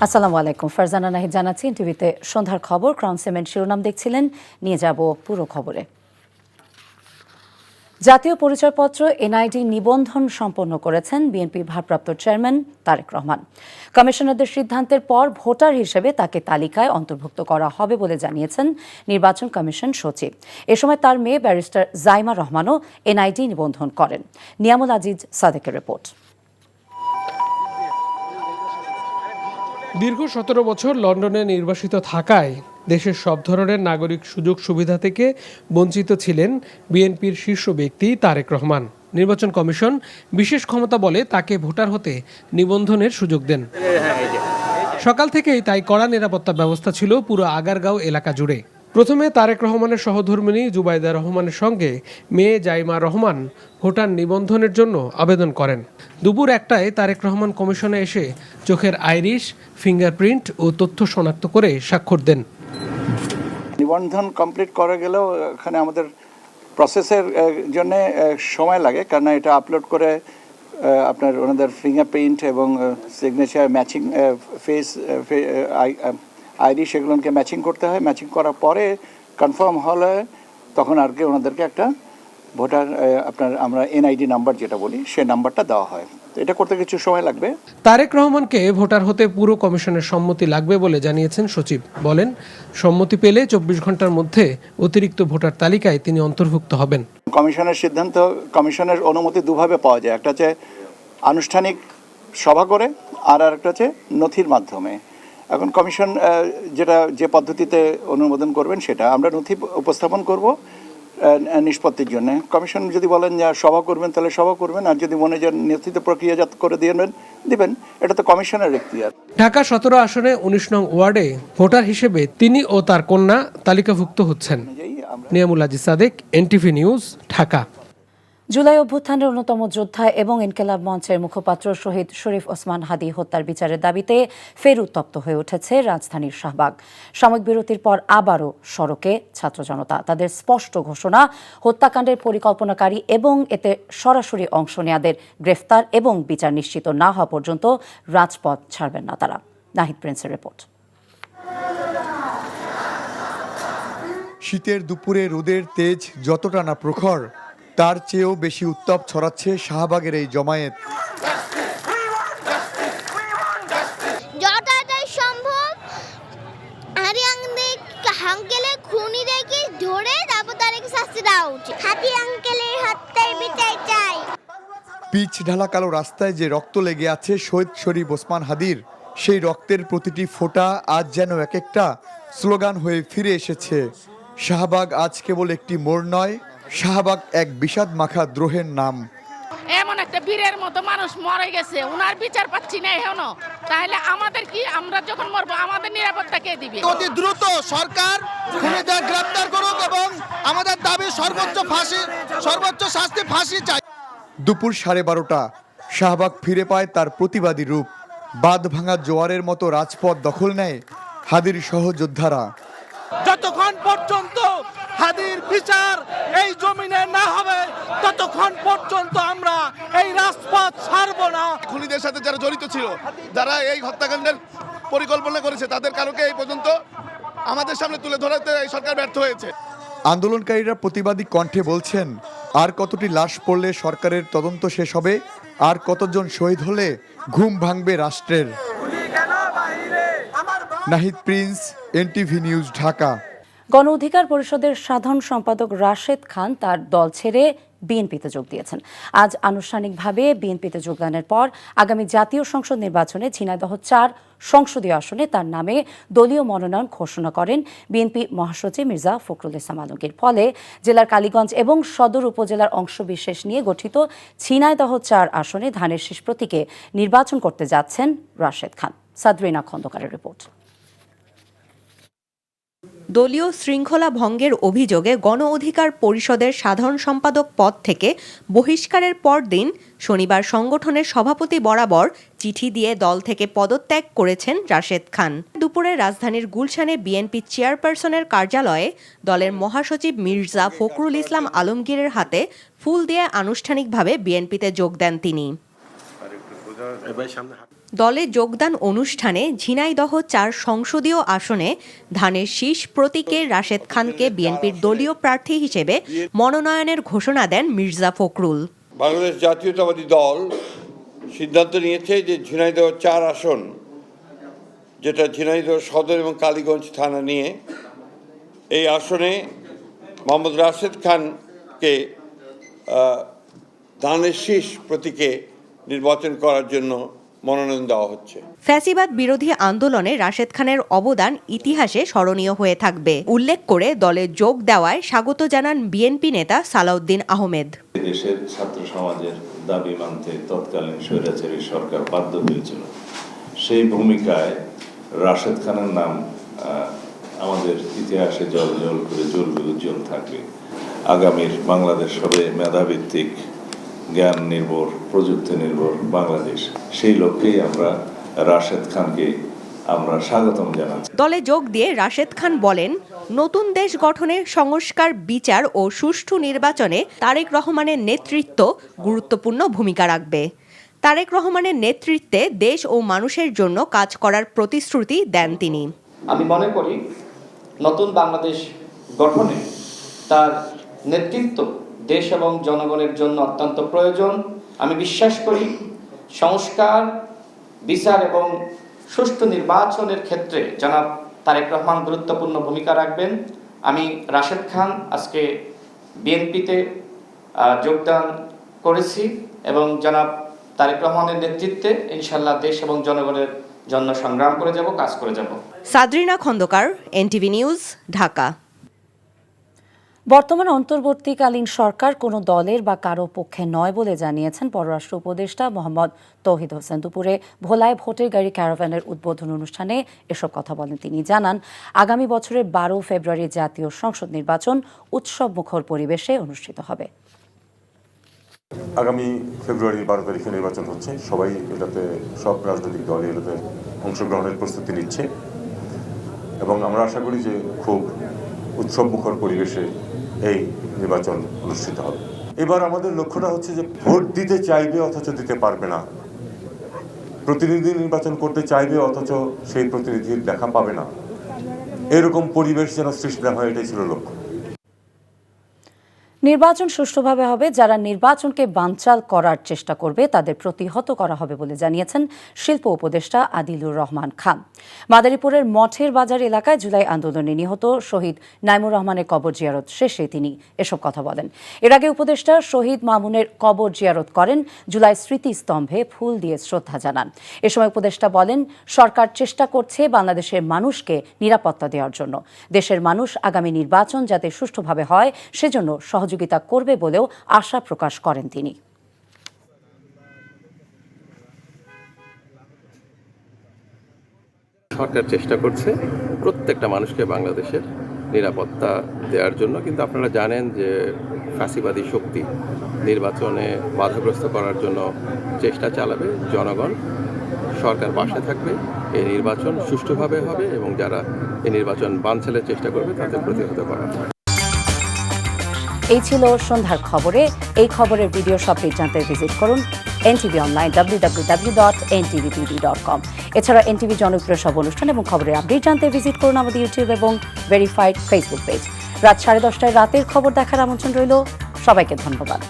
আসসালামু আলাইকুম, ফারজানা নাহিদ জানাচ্ছি টিভিতে সন্ধ্যার খবর। ক্রাউন সিমেন্ট শিরোনাম দেখছিলেন, নিয়ে যাব পুরো খবরে। জাতীয় পরিচয়পত্র এনআইডি নিবন্ধন সম্পন্ন করেছেন বিএনপির ভারপ্রাপ্ত চেয়ারম্যান তারেক রহমান। কমিশনারদের সিদ্ধান্তের পর ভোটার হিসেবে তাকে তালিকায় অন্তর্ভুক্ত করা হবে বলে জানিয়েছেন নির্বাচন কমিশন সচিব। এ সময় তার মেয়ে ব্যারিস্টার জাইমা রহমানও এনআইডি নিবন্ধন করেন। নিয়ামুল আজিজ সাদেকের রিপোর্ট। দীর্ঘ ১৭ বছর লন্ডনে নির্বাসিত থাকায় দেশের সব ধরনের নাগরিক সুযোগ সুবিধা থেকে বঞ্চিত ছিলেন বিএনপির শীর্ষ ব্যক্তি তারেক রহমান। নির্বাচন কমিশন বিশেষ ক্ষমতা বলে তাকে ভোটার হতে নিবন্ধনের সুযোগ দেন। সকাল থেকেই তাই কড়া নিরাপত্তা ব্যবস্থা ছিল পুরো আগারগাঁও এলাকা জুড়ে। প্রথমে তারেক রহমানের সহধর্মিণী জুবাইদা রহমানের সঙ্গে মেয়ে জাইমা রহমান ভোটার নিবন্ধনের জন্য আবেদন করেন। দুপুর ১টায় তারেক রহমান কমিশনে এসে চোখের আইরিশ, ফিঙ্গারপ্রিন্ট ও তথ্য শনাক্ত করে স্বাক্ষর দেন। নিবন্ধন কমপ্লিট করা গেলেও এখানে আমাদের প্রসেসের জন্য সময় লাগে, কারণ এটা আপলোড করে আপনার ওনাদের ফিঙ্গারপ্রিন্ট এবং সিগনেচার ম্যাচিং, ফেস আইডি সেগুলোকে ম্যাচিং করতে হয়। ম্যাচিং করার পরে কনফার্ম হলে তখন আর কি ওনাদেরকে একটা ভোটার আপনার আমরা এনআইডি নাম্বার যেটা বলি সেই নাম্বারটা দেওয়া হয়। এটা করতে কিছু সময় লাগবে। তারেক রহমানকে ভোটার হতে পুরো কমিশনের সম্মতি লাগবে বলে জানিয়েছেন সচিব। বলেন, সম্মতি পেলে ২৪ ঘন্টার মধ্যে অতিরিক্ত ভোটার তালিকায় তিনি অন্তর্ভুক্ত হবেন। কমিশনের সিদ্ধান্ত, কমিশনের অনুমতি দুভাবে পাওয়া যায়। একটা হচ্ছে আনুষ্ঠানিক সভা করে, আর একটা হচ্ছে নথির মাধ্যমে। এখন কমিশন যে পদ্ধতিতে অনুমোদন করবেন সেটা আমরা নথি উপস্থাপন করব নিষ্পত্তির জন্য। কমিশন যদি বলেন যে সভা করবেন তাহলে সভা করবেন, আর যদি মনে যান নথিতে প্রক্রিয়াজাত করে দিবেন, এটা তো কমিশনের এখতিয়ার। ঢাকা ১৭ আসনে ১৯ নং ওয়ার্ডে ভোটার হিসেবে তিনি ও তার কন্যা তালিকাভুক্ত হচ্ছেন। Niamul Aziz Sadek, NTV news, Dhaka. জুলাই অভ্যুত্থানের অন্যতম যোদ্ধা এবং ইনকিলাব মঞ্চের মুখপাত্র শহীদ শরীফ ওসমান হাদী হত্যার বিচারের দাবিতে ফের উত্তপ্ত হয়ে উঠেছে রাজধানীর শাহবাগ। সাময়িক বিরতির পর আবারও সড়কে ছাত্র জনতা। তাদের স্পষ্ট ঘোষণা, হত্যাকাণ্ডের পরিকল্পনাকারী এবং এতে সরাসরি অংশ নেয়াদের গ্রেফতার এবং বিচার নিশ্চিত না হওয়া পর্যন্ত রাজপথ ছাড়বেন না তারা। নাহিদ প্রিন্সের রিপোর্ট। শীতের দুপুরে রোদের তেজ যতটা না প্রখর, তার চেয়েও বেশি উত্তাপ ছড়াচ্ছে শাহবাগের এই জমায়েত। যতটাই সম্ভব আঙ্কেলের খুনিদেরকে ধরে তারপর তাদেরকে শাস্তি দেওয়া উচিত। হাতি আঙ্কেলের হত্যার বিচার চাই। পিচ ঢালা কালো রাস্তায় যে রক্ত লেগে আছে শহীদ শরীফ ওসমান হাদীর, সেই রক্তের প্রতিটি ফোঁটা আজ যেন এক একটা স্লোগান হয়ে ফিরে এসেছে। শাহবাগ আজ কেবল একটি মোড় নয়, শাহবাগ এক বিষাদ মাখা দ্রোহের নাম। এমন একটা বীরের মতো মানুষ মরে গেছে, উনার বিচার পাচ্ছি না এখনো। তাহলে আমাদের কি, আমরা যখন মরবো আমাদের নিরাপত্তা কে দিবে? অতি দ্রুত সরকার খুনিদের গ্রেফতার করুক এবং আমাদের দাবি সর্বোচ্চ শাস্তি ফাঁসি চাই। দুপুর 12:30 শাহবাগ ফিরে পায় তার প্রতিবাদী রূপ। বাঁধ ভাঙা জোয়ারের মতো রাজপথ দখল নেয় হাদীর সহযোদ্ধারা। যতক্ষণ পর্যন্ত হাদীর বিচার এই জমিনে না হবে ততক্ষণ পর্যন্ত আমরা এই রাজপথ ছাড়ব না। খুনিদের সাথে যারা জড়িত ছিল, যারা এই হত্যাকাণ্ডের পরিকল্পনা করেছে, তাদের কারোকে এই পর্যন্ত আমাদের সামনে তুলে ধরাতে এই সরকার ব্যর্থ হয়েছে। আন্দোলনকারীরা প্রতিবাদী কণ্ঠে বলছেন, আর কতটি লাশ পড়লে সরকারের তদন্ত শেষ হবে, আর কতজন শহীদ হলে ঘুম ভাঙবে রাষ্ট্রের। Nahid Prince, NTV news, Dhaka. গণ অধিকার পরিষদের সাধারণ সম্পাদক রাশেদ খান তার দল ছেড়ে বিএনপিতে যোগ দিয়েছেন। আজ আনুষ্ঠানিকভাবে বিএনপিতে যোগদানের পর আগামী জাতীয় সংসদ নির্বাচনে ঝিনাইদহ ৪ সংসদীয় আসনে তার নামে দলীয় মনোনয়ন ঘোষণা করেন বিএনপি মহাসচিব মির্জা ফখরুল ইসলাম আলমগীর। ফলে জেলার কালীগঞ্জ এবং সদর উপজেলার অংশবিশেষ নিয়ে গঠিত ঝিনাইদহ ৪ আসনে ধানের শীষ প্রতীকে নির্বাচন করতে যাচ্ছেন রাশেদ খান। সাদরিনা খন্দকারের রিপোর্ট। দলীয় শৃঙ্খলা ভঙ্গের অভিযোগে গণ অধিকার পরিষদের সাধারণ সম্পাদক পদ থেকে বহিষ্কারের পরদিন শনিবার সংগঠনের সভাপতি বরাবর চিঠি দিয়ে দল থেকে পদত্যাগ করেছেন রাশেদ খান। দুপুরে রাজধানীর গুলশানে বিএনপি চেয়ারপারসনের কার্যালয়ে দলের মহাসচিব মির্জা ফখরুল ইসলাম আলমগীরের হাতে ফুল দিয়ে আনুষ্ঠানিকভাবে বিএনপিতে যোগ দেন তিনি। দলে যোগদান অনুষ্ঠানে ঝিনাইদহ ৪ সংসদীয় আসনে ধানের শীষ প্রতীকে রাশেদ খানকে বিএনপির দলীয় প্রার্থী হিসেবে মনোনয়নের ঘোষণা দেন মির্জা ফখরুল। বাংলাদেশ জাতীয়তাবাদী দল সিদ্ধান্ত নিয়েছে যে ঝিনাইদহ ৪ আসন, যেটা ঝিনাইদহ সদর এবং কালীগঞ্জ থানা নিয়ে, এই আসনে মোহাম্মদ রাশেদ খানকে ধানের শীষ প্রতীকে নির্বাচন করার জন্য মনোনয়ন দেওয়া হচ্ছে। ফ্যাসিবাদ বিরোধী আন্দোলনে রাশেদ খানের অবদান ইতিহাসে স্মরণীয় হয়ে থাকবে উল্লেখ করে দলে যোগ দেওয়ায় স্বাগত জানান বিএনপি নেতা সালাউদ্দিন আহমেদ। দেশের ছাত্র সমাজের দাবি মানতে তৎকালীন স্বৈরাচারী সরকার বাধ্য হয়েছিল। সেই ভূমিকায় রাশেদ খানের নাম আমাদের ইতিহাসে জল জল করে জ্বলবে, উজ্জ্বল থাকবে। আগামীর বাংলাদেশ হবে মেধাভিত্তিক, জ্ঞান নির্ভর, প্রযুক্তি নির্ভর বাংলাদেশ। সেই লক্ষ্যেই আমরা রাশেদ খানকে স্বাগতম জানাচ্ছি। দলে যোগ দিয়ে রাশেদ খান বলেন, নতুন দেশ গঠনে সংস্কার, বিচার ও সুষ্ঠু নির্বাচনে তারেক রহমানের নেতৃত্ব গুরুত্বপূর্ণ ভূমিকা রাখবে। তারেক রহমানের নেতৃত্বে দেশ ও মানুষের জন্য কাজ করার প্রতিশ্রুতি দেন তিনি। আমি মনে করি নতুন বাংলাদেশ গঠনে তার নেতৃত্ব দেশ এবং জনগণের জন্য অত্যন্ত প্রয়োজন। আমি বিশ্বাস করি সংস্কার, বিচার এবং সুষ্ঠু নির্বাচনের ক্ষেত্রে জনাব তারেক রহমান গুরুত্বপূর্ণ ভূমিকা রাখবেন। আমি রাশেদ খান আজকে বিএনপিতে যোগদান করেছি এবং জনাব তারেক রহমানের নেতৃত্বে ইনশাআল্লাহ দেশ এবং জনগণের জন্য সংগ্রাম করে যাব, কাজ করে যাব। সাদরিনা খন্দকার, এনটিভি নিউজ, ঢাকা। বর্তমান অন্তর্বর্তীকালীন সরকার কোনো দলের বা কারো পক্ষে নয় বলে জানিয়েছেন পররাষ্ট্র উপদেষ্টা মোহাম্মদ তৌহিদ হোসেন। দুপুরে ভোলায় ভোটের গাড়ি ক্যারাভ্যানের উদ্বোধন অনুষ্ঠানে এসব কথা বলেন তিনি। জানান, আগামী বছরের 12 ফেব্রুয়ারি জাতীয় সংসদ নির্বাচন উৎসব মুখর পরিবেশে অনুষ্ঠিত হবে। আগামী ফেব্রুয়ারির 12 তারিখে নির্বাচন হচ্ছে। সবাই এটাতে, সব রাজনৈতিক দল এটাতে অংশগ্রহণের প্রস্তুতি নিচ্ছে এবং আমরা আশা করি যে খুব উৎসব মুখর পরিবেশে এই নির্বাচন অনুষ্ঠিত হবে। এবার আমাদের লক্ষ্যটা হচ্ছে যে ভোট দিতে চাইবে অথচ দিতে পারবে না, প্রতিনিধি নির্বাচন করতে চাইবে অথচ সেই প্রতিনিধির দেখা পাবে না, এরকম পরিবেশ যেন সৃষ্টি না হয়, এটাই ছিল লক্ষ্য। নির্বাচন সুষ্ঠুভাবে হবে, যারা নির্বাচনকে বানচাল করার চেষ্টা করবে তাদের প্রতিহত করা হবে বলে জানিয়েছেন শিল্প উপদেষ্টা আদিলুর রহমান খান। মাদারীপুরের মঠের বাজার এলাকায় জুলাই আন্দোলনে নিহত শহীদ নাইমুর রহমানের কবর জিয়ারত শেষে তিনি এসব কথা বলেন। এর আগে উপদেষ্টা শহীদ মামুনের কবর জিয়ারত করেন, জুলাই স্মৃতিস্তম্ভে ফুল দিয়ে শ্রদ্ধা জানান। এ সময় উপদেষ্টা বলেন, সরকার চেষ্টা করছে বাংলাদেশের মানুষকে নিরাপত্তা দেওয়ার জন্য। দেশের মানুষ আগামী নির্বাচন যাতে সুষ্ঠুভাবে হয় সেজন্য সহযোগিতা করবে বলেও আশা প্রকাশ করেন তিনি। সরকার চেষ্টা করছে প্রত্যেকটা মানুষকে বাংলাদেশের নিরাপত্তা দেওয়ার জন্য, কিন্তু আপনারা জানেন যে ফ্যাসিবাদী শক্তি নির্বাচনে বাধাগ্রস্ত করার জন্য চেষ্টা চালাবে। জনগণ, সরকার পাশে থাকবে, এই নির্বাচন সুষ্ঠুভাবে হবে এবং যারা এই নির্বাচন বানচালের চেষ্টা করবে তাদের প্রতিহত করা হবে। এই ছিল সন্ধ্যার খবরে। এই খবরের ভিডিও সবটি জানতে ভিজিট করুন এনটিভি অনলাইন www.ntvtv.com। এছাড়া এনটিভি জনপ্রিয় সব অনুষ্ঠান এবং খবরের আপডেট জানতে ভিজিট করুন আমাদের ইউটিউব এবং ভেরিফাইড ফেসবুক পেজ। রাত 10:30টায় রাতের খবর দেখার আমন্ত্রণ রইল। সবাইকে ধন্যবাদ।